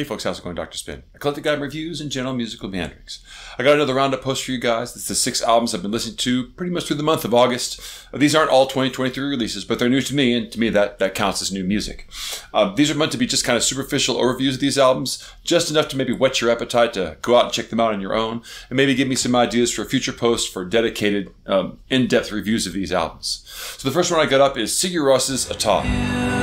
Hey folks, how's it going? Dr. Spin. Eclectic guide reviews and general musical meanderings. I got another Roundup post for you guys. It's the 6 albums I've been listening to pretty much through the month of August. These aren't all 2023 releases, but they're new to me, and to me that counts as new music. These are meant to be just kind of superficial overviews of these albums, just enough to maybe whet your appetite to go out and check them out on your own, and maybe give me some ideas for a future post for dedicated, in-depth reviews of these albums. So the first one I got up is Sigur Ros's Atta.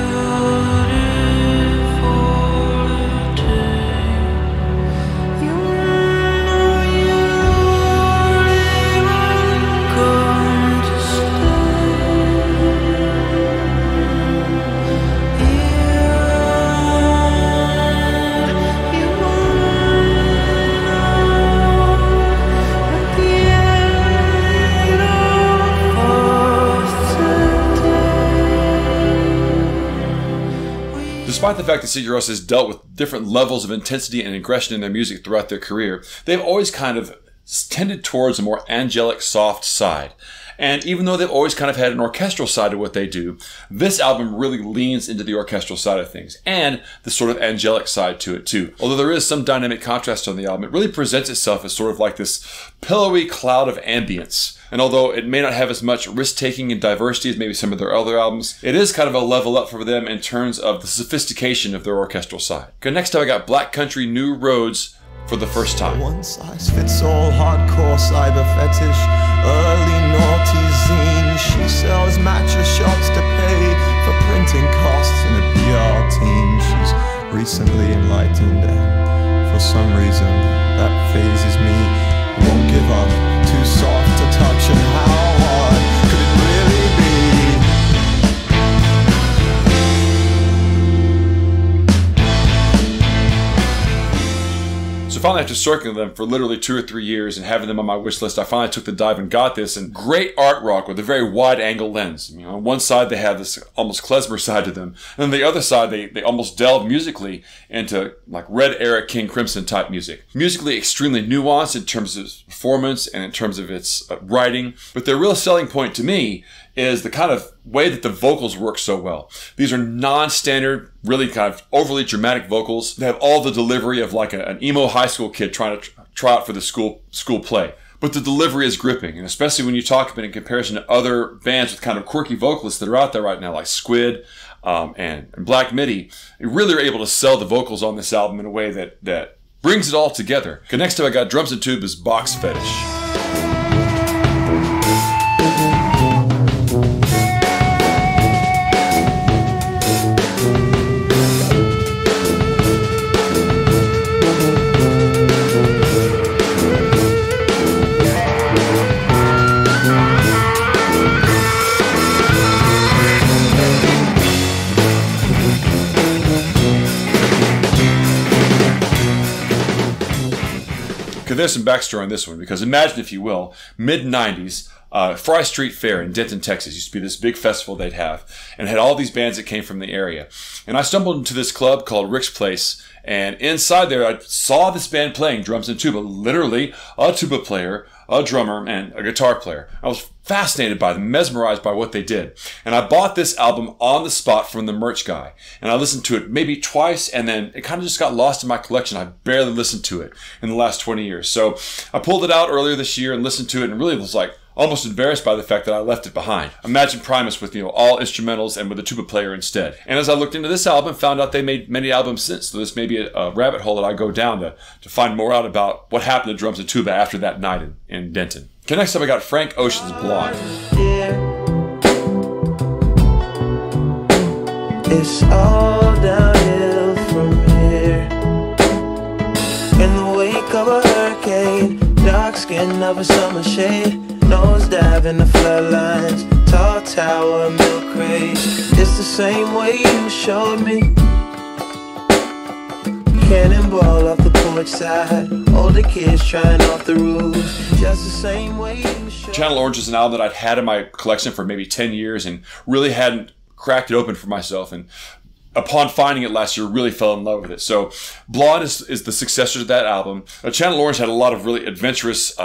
Despite the fact that Sigur Ros has dealt with different levels of intensity and aggression in their music throughout their career, they've always kind of tended towards a more angelic, soft side. And even though they've always kind of had an orchestral side to what they do, this album really leans into the orchestral side of things and the sort of angelic side to it too. Although there is some dynamic contrast on the album, it really presents itself as sort of like this pillowy cloud of ambience. And although it may not have as much risk-taking and diversity as maybe some of their other albums, it is kind of a level up for them in terms of the sophistication of their orchestral side. Okay, next up I got Black Country New Roads for the first time. One size fits all, hardcore cyber fetish, early naughty zine. She sells matcha shots to pay for printing costs in a PR team. She's recently enlightened and for some reason that phases me. Won't give up, too soft to touch, and how hard could it really be? So finally, after circling them for literally 2 or 3 years and having them on my wish list, I finally took the dive and got this. And great art rock with a very wide angle lens. You know, on one side they have this almost klezmer side to them, and on the other side they almost delve musically into like Red Era King Crimson type music. Musically extremely nuanced in terms of its performance and in terms of its writing. But their real selling point to me is the kind of way that the vocals work so well. These are non-standard, really kind of overly dramatic vocals. They have all the delivery of like an emo high school kid trying to try out for the school play. But the delivery is gripping, and especially when you talk about it in comparison to other bands with kind of quirky vocalists that are out there right now, like Squid and Black Midi. They really are able to sell the vocals on this album in a way that brings it all together. Okay, next up I got Drums and Tuba's Box Fetish. There's some backstory on this one, because imagine, if you will, mid-90s, Fry Street Fair in Denton, Texas used to be this big festival they'd have, and had all these bands that came from the area. And I stumbled into this club called Rick's Place, and inside there I saw this band playing drums and tuba, literally a tuba player, a drummer, and a guitar player. I was fascinated by them, mesmerized by what they did. And I bought this album on the spot from the merch guy. And I listened to it maybe twice, and then it kind of just got lost in my collection. I barely listened to it in the last 20 years. So I pulled it out earlier this year and listened to it, and really was like almost embarrassed by the fact that I left it behind. Imagine Primus with, all instrumentals and with a tuba player instead. And as I looked into this album, found out they made many albums since. So this may be a rabbit hole that I go down to find more out about what happened to drums and tuba after that night in Denton. Okay, next up I got Frank Ocean's Blond. It's all downhill from here. In the wake of a hurricane, dark skin of a summer shade, nosedive in the floodlines, tall tower, milk crate. It's the same way you showed me. Cannonball off the porch side, older kids trying off the roof. Just the same way you showed me. Channel Orange is an album that I'd had in my collection for maybe 10 years and really hadn't cracked it open for myself. And upon finding it last year, really fell in love with it. So Blond is the successor to that album. Channel Orange had a lot of really adventurous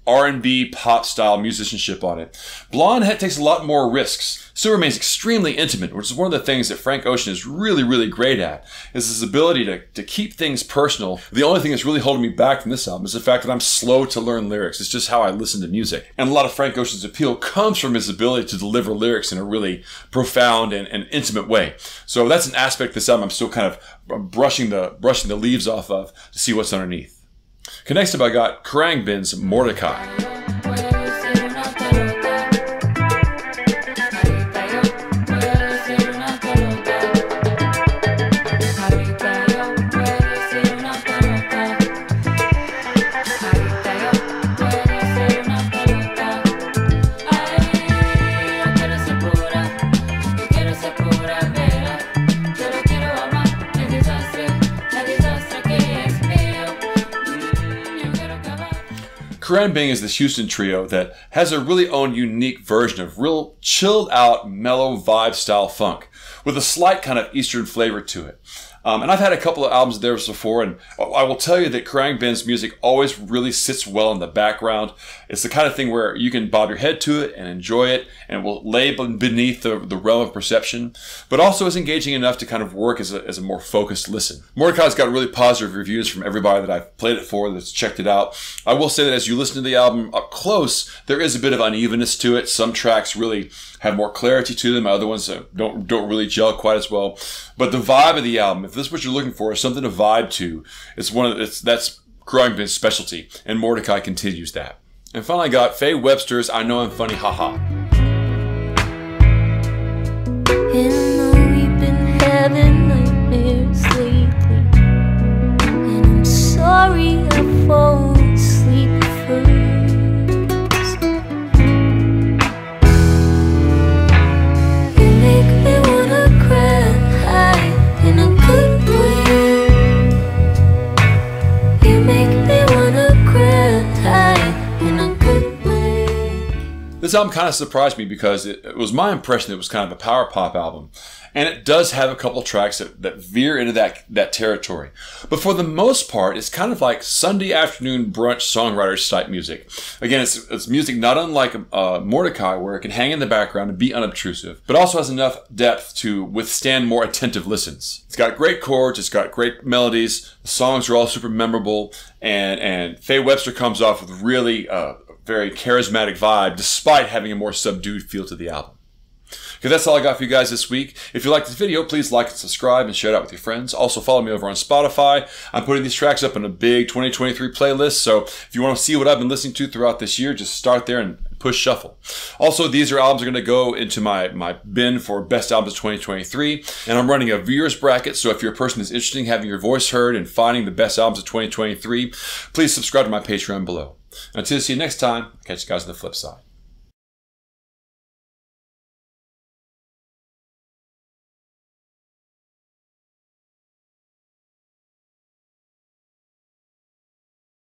R&B pop style musicianship on it. Blond takes a lot more risks. Still remains extremely intimate, which is one of the things that Frank Ocean is really, really great at, is his ability to keep things personal. The only thing that's really holding me back from this album is the fact that I'm slow to learn lyrics. It's just how I listen to music. And a lot of Frank Ocean's appeal comes from his ability to deliver lyrics in a really profound and intimate way. So that's an aspect of this album I'm still kind of brushing the leaves off of to see what's underneath. Next up, I got Khruangbin's Mordechai. Khruangbin is this Houston trio that has a really own unique version of real chilled out, mellow vibe style funk with a slight kind of Eastern flavor to it. And I've had a couple of albums of theirs before, and I will tell you that Khruangbin's music always really sits well in the background. It's the kind of thing where you can bob your head to it and enjoy it, and it will lay beneath the realm of perception, but also is engaging enough to kind of work as a more focused listen. Mordechai's got really positive reviews from everybody that I've played it for that's checked it out. I will say that as you listen to the album up close, there is a bit of unevenness to it. Some tracks really have more clarity to them. Other ones don't really gel quite as well. But the vibe of the album, if this is what you're looking for, is something to vibe to. That's Khruangbin's specialty, and Mordechai continues that. And finally, I got Faye Webster's "I Know I'm Funny, Haha." We've been having nightmares lately, and I'm sorry I fall asleep first. This album kind of surprised me because it was my impression that it was kind of a power pop album. And it does have a couple of tracks that veer into that territory. But for the most part, it's kind of like Sunday afternoon brunch songwriters type music. Again, it's music not unlike Mordechai, where it can hang in the background and be unobtrusive, but also has enough depth to withstand more attentive listens. It's got great chords, it's got great melodies, the songs are all super memorable, and Faye Webster comes off with really very charismatic vibe, despite having a more subdued feel to the album. Okay, that's all I got for you guys this week. If you like this video, please like and subscribe and share it out with your friends. Also, follow me over on Spotify. I'm putting these tracks up in a big 2023 playlist, so if you want to see what I've been listening to throughout this year, just start there and push shuffle. Also, these albums are going to go into my bin for best albums of 2023, and I'm running a viewers bracket, so if you're a person that's interested in having your voice heard and finding the best albums of 2023, please subscribe to my Patreon below. Until see you next time, catch you guys on the flip side.